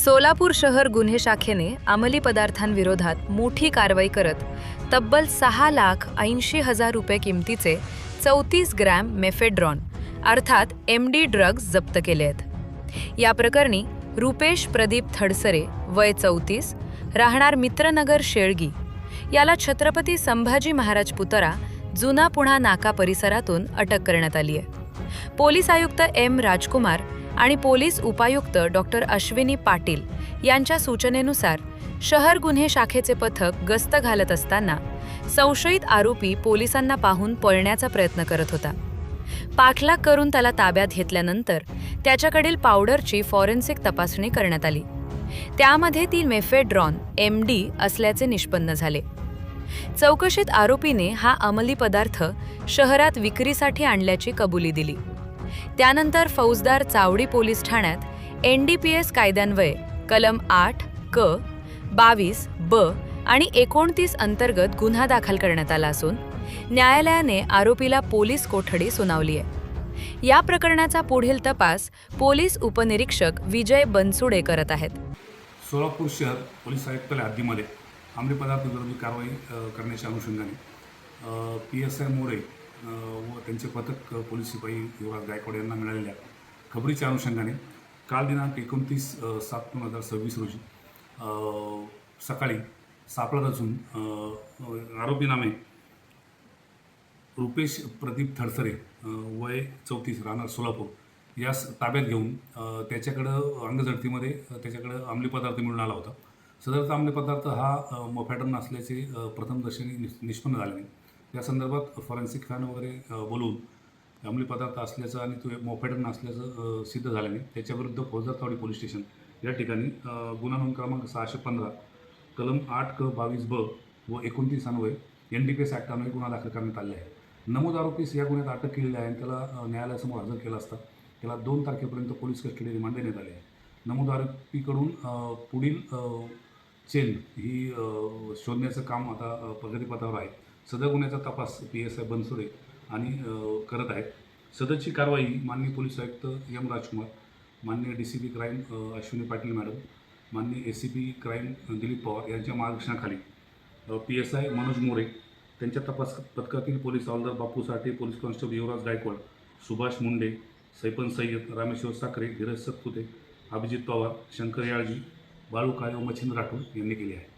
सोलापूर शहर गुन्हे शाखेने अंमली पदार्थांविरोधात मोठी कारवाई करत तब्बल 6,80,000 रुपये किमतीचे 34 ग्रॅम मेफेड्रॉन अर्थात MD ड्रग्ज जप्त केले आहेत। या प्रकरणी रुपेश प्रदीप थडसरे वय 34 राहणार मित्रनगर शेळगी याला छत्रपती संभाजी महाराज पुतळा जुना पुणा नाका परिसरातून अटक करण्यात आली आहे। पोलीस आयुक्त M राजकुमार आणि पोलीस उपायुक्त डॉक्टर अश्विनी पाटील यांच्या सूचनेनुसार शहर गुन्हे शाखेचे पथक गस्त घालत असताना संशयित आरोपी पोलिसांना पाहून पळण्याचा प्रयत्न करत होता। पाठलाग करून त्याला ताब्यात घेतल्यानंतर त्याच्याकडील पावडरची फॉरेन्सिक तपासणी करण्यात आली। त्यामध्ये ती मेफेड्रॉन MD असल्याचे निष्पन्न झाले। चौकशीत आरोपीने हा अंमली पदार्थ शहरात विक्रीसाठी आणल्याची कबुली दिली। त्यानंतर फौजदार चावडी पोलीस ठाण्यात NDPS कायद्यान्वये कलम 8 क 22 ब आणि 29 अंतर्गत गुन्हा दाखल करण्यात आला असून न्यायालयाने आरोपीला पोलीस कोठडी सुनावली आहे। या प्रकरणाचा पुढील तपास पोलीस उपनिरीक्षक विजय बनसुडे करत आहेत। सोलापूर शहर पोलीस आयुक्तालय हद्दीमध्ये अंमली पदार्थ विरोधी कारवाई करण्याच्या अनुषंगाने PSI मोरे व त्यांचे पथक पोलीस सिपाई युवराज गायकवाड यांना मिळालेल्या खबरीच्या अनुषंगाने काल दिनांक 29/7/2026 रोजी सकाळी सापळा रचून आरोपी नामे रुपेश प्रदीप थडसरे वय 34 राहणार सोलापूर यास ताब्यात घेऊन त्याच्याकडं अंगझडतीमध्ये त्याच्याकडं अंमली पदार्थ मिळून आला होता। सदरचा अंमली पदार्थ हा मोफॅड्रॉन असल्याचे प्रथमदर्शनी निष्पन्न झाले नाही। या संदर्भात फॉरेन्सिक फॅन वगैरे बोलवून अंमली पदार्थ असल्याचं आणि तो मोफॅड्रॉन असल्याचं सिद्ध झालं नाही। त्याच्याविरुद्ध फौजदार चावडी पोलीस स्टेशन या ठिकाणी गुन्हा नोंद क्रमांक 615 कलम 8 क 22 ब व 29 अन्वये NDPS ॲक्ट अन्वये गुन्हा दाखल करण्यात आले आहे। नमूद आरोपीस या गुन्ह्यात अटक केलेली आहे आणि त्याला न्यायालयासमोर हजर केला असता त्याला 2 तारखेपर्यंत पोलीस कस्टडी रिमांड देण्यात आले आहे। नमूद आरोपीकडून पुढील चेन ही शोधण्याचं काम आता प्रगतीपथावर आहे। सदर गुन्ह्याचा तपास PSI बनसुडे आणि करत आहेत। सदरची कारवाई माननीय पोलीस आयुक्त M राजकुमार, माननीय DCP crime Ashwini Patil madam, माननीय ACP क्राईम दिलीप पवार यांच्या मार्गदर्शनाखाली PSI मनोज मोरे, त्यांच्या तपास पथकातील पोलीस हवालदार बापू साठे, पोलीस कॉन्स्टेबल युवराज गायकवाड, सुभाष मुंडे, सैपन सय्यद, रामेश्वर साखरे, धीरज सतपुते, अभिजित पवार, शंकर याळजी, बाळू काळे व मच्छिंद्र राठोड यांनी केले आहे।